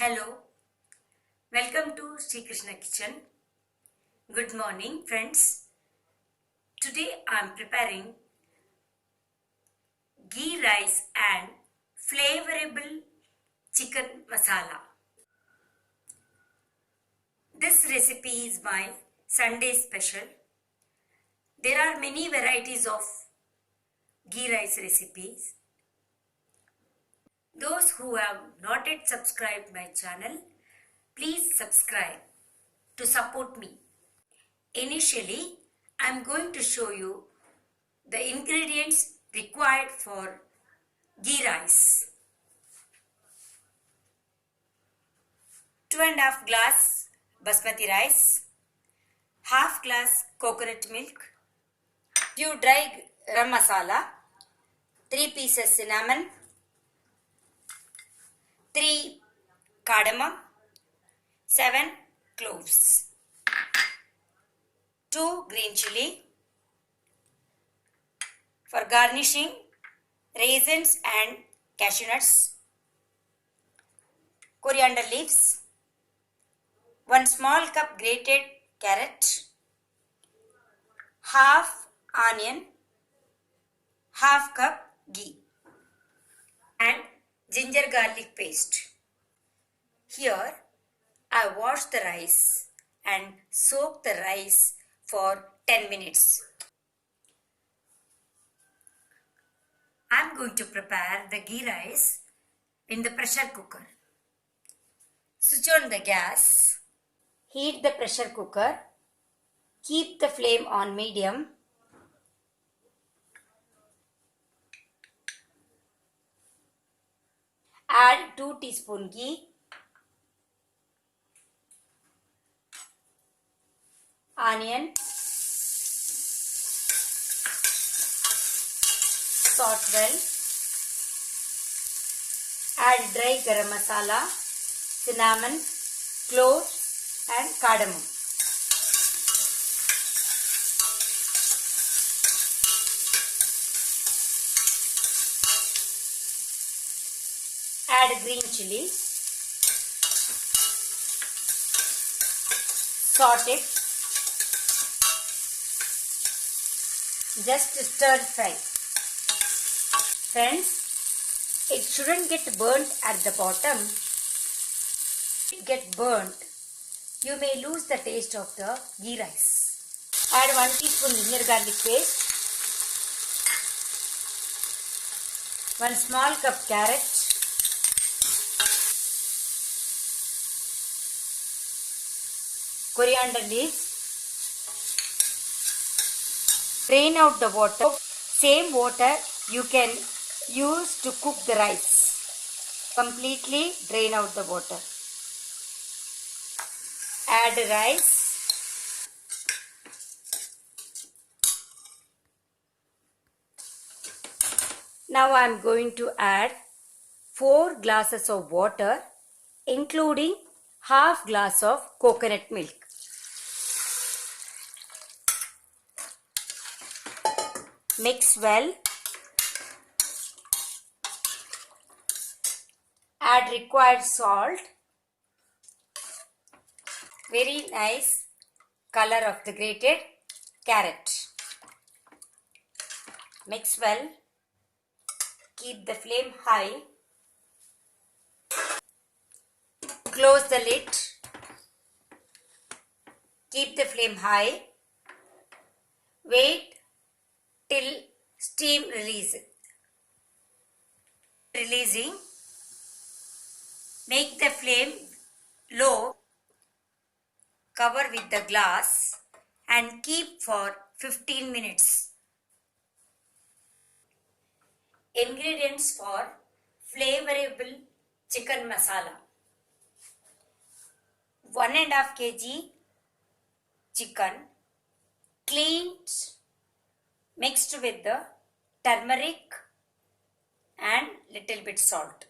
Hello, welcome to Sri Krishna Kitchen. Good morning, friends. Today I am preparing ghee rice and flavorable chicken masala. This recipe is my Sunday special. There are many varieties of ghee rice recipes. Those who have not yet subscribed my channel, please subscribe to support me. Initially, I am going to show you the ingredients required for ghee rice. 2.5 glass basmati rice, half glass coconut milk, few dry garam masala, 3 pieces cinnamon, 3 cardamom, 7 cloves, 2 green chili. For garnishing, raisins and cashew nuts, coriander leaves, 1 small cup grated carrot, half onion, half cup ghee and ginger garlic paste. Here I wash the rice and soak the rice for 10 minutes. I am going to prepare the ghee rice in the pressure cooker. Switch on the gas. Heat the pressure cooker. Keep the flame on medium. Add 2 teaspoon ghee. Onion. Saute well. Add dry garam masala, cinnamon, cloves and cardamom. Add green chili. Saute it. Just stir fry. Friends, it shouldn't get burnt at the bottom. If it gets burnt, you may lose the taste of the ghee rice. Add 1 teaspoon ginger garlic paste, 1 small cup carrot, coriander leaves. Drain out the water. Same water you can use to cook the rice. Completely drain out the water. Add rice. Now I am going to add 4 glasses of water, including half glass of coconut milk. Mix well. Add required salt. Very nice color of the grated carrot. Mix well. Keep the flame high. Close the lid. Keep the flame high. Wait till steam releases. Releasing, make the flame low, cover with the glass and keep for 15 minutes. Ingredients for flavorable chicken masala: 1.5 kg chicken, cleaned, mixed with the turmeric and little bit salt.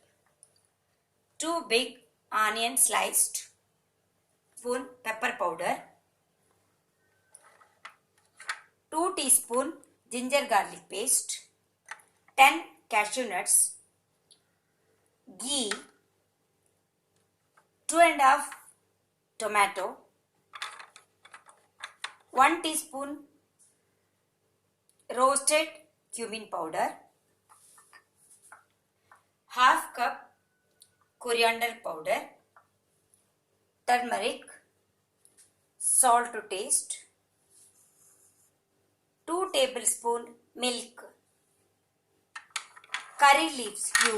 2 big onion sliced, spoon pepper powder, 2 teaspoon ginger garlic paste, 10 cashew nuts, ghee, 2½ tomato, 1 teaspoon roasted cumin powder, half cup coriander powder, turmeric, salt to taste, 2 tablespoon milk, curry leaves few,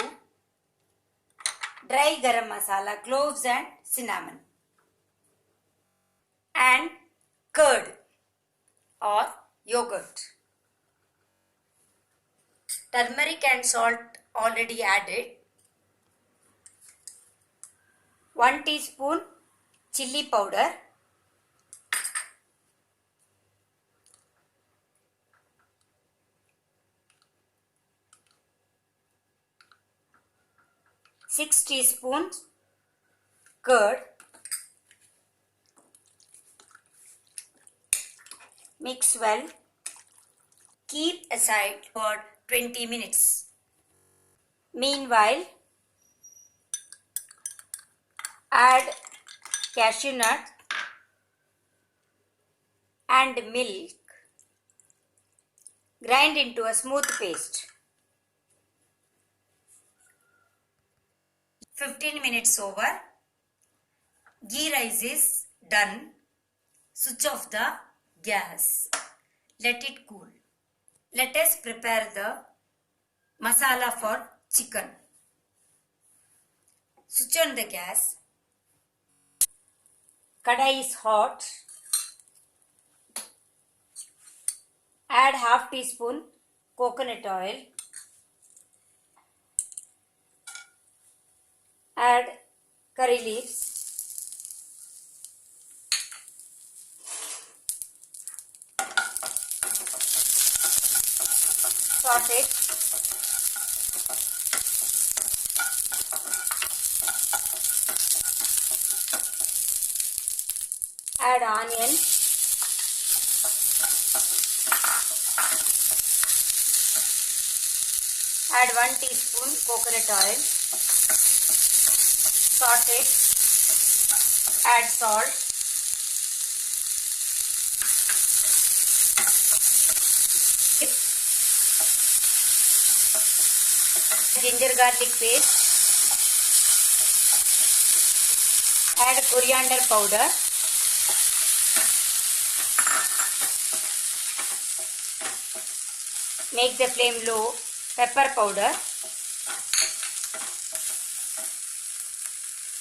dry garam masala, cloves and cinnamon, and curd or yogurt. Turmeric and salt already added. 1 teaspoon chili powder, 6 teaspoons curd, mix well, keep aside for 20 minutes. Meanwhile, add cashew nut and milk, grind into a smooth paste. 15 minutes over, ghee rice is done. Switch off the gas. Let it cool. Let us prepare the masala for chicken. Switch on the gas. Kadai is hot. Add half teaspoon coconut oil. Add curry leaves. Saute. Add onion. Add 1 teaspoon coconut oil. Saute. Add salt. Ginger garlic paste. Add coriander powder. Make the flame low. Pepper powder.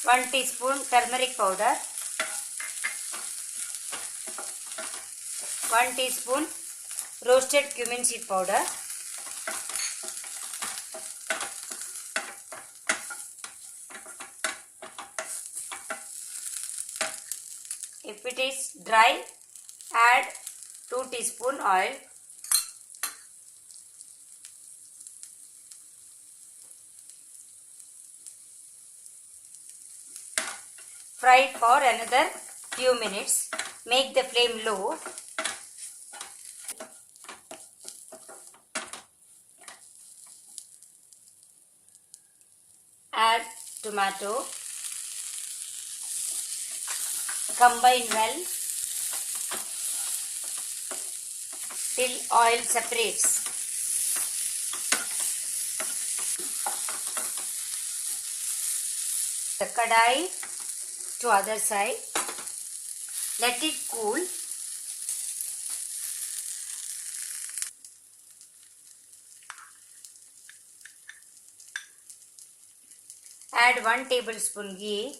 1 teaspoon turmeric powder. 1 teaspoon roasted cumin seed powder. If it is dry, add 2 teaspoon oil. Fry for another few minutes. Make the flame low. Add tomato. Combine well till oil separates. The kadai to other side. Let it cool. Add 1 tablespoon ghee.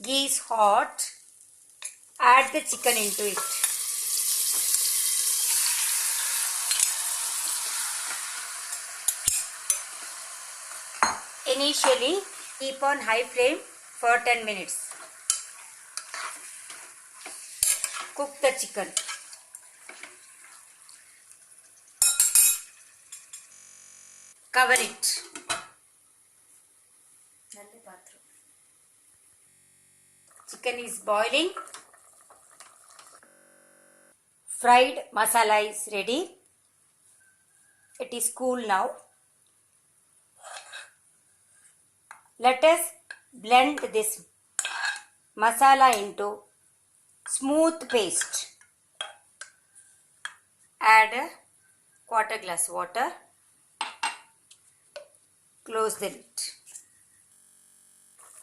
Ghee is hot. Add the chicken into it. Initially, keep on high flame for 10 minutes. Cook the chicken. Cover it. Chicken is boiling. fried masala is ready. It is cool now. Let us blend this masala into smooth paste. Add a quarter glass water. Close the lid.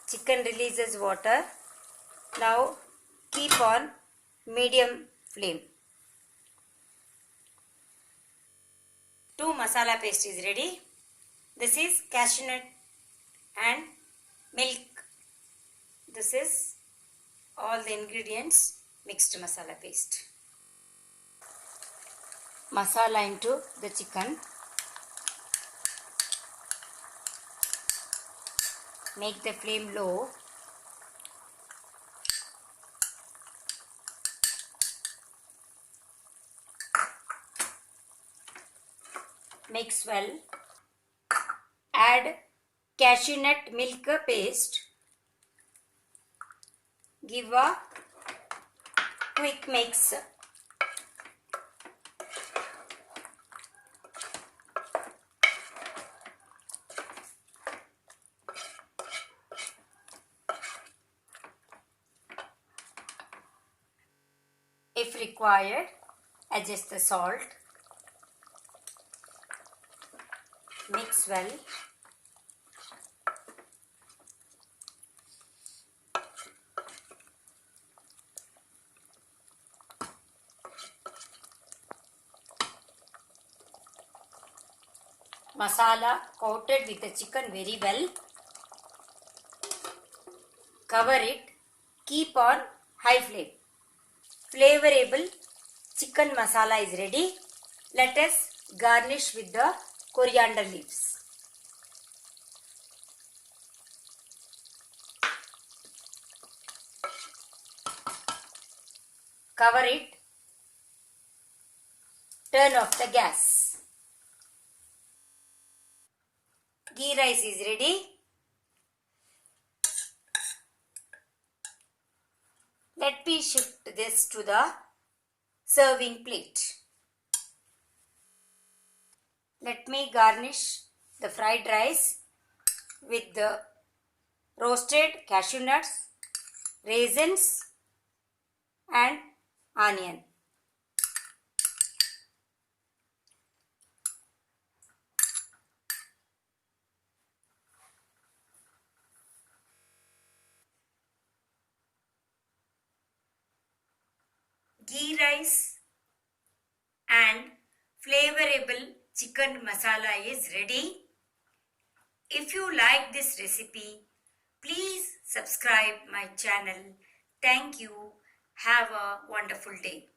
Chicken releases water. Now keep on medium flame. 2 masala paste is ready. This is cashew nut and milk. This is all the ingredients mixed masala paste. Masala into the chicken. Make the flame low. Mix well. Add cashew nut milk paste. Give a quick mix. If required, adjust the salt. Mix well. Masala coated with the chicken very well. Cover it. Keep on high flame. Flavorable chicken masala is ready. Let us garnish with the coriander leaves. Cover it. Turn off the gas. Ghee rice is ready. Let me shift this to the serving plate. Let me garnish the fried rice with the roasted cashew nuts, raisins and onion. Ghee rice and flavorable chicken masala is ready. If you like this recipe, please subscribe my channel. Thank you. Have a wonderful day.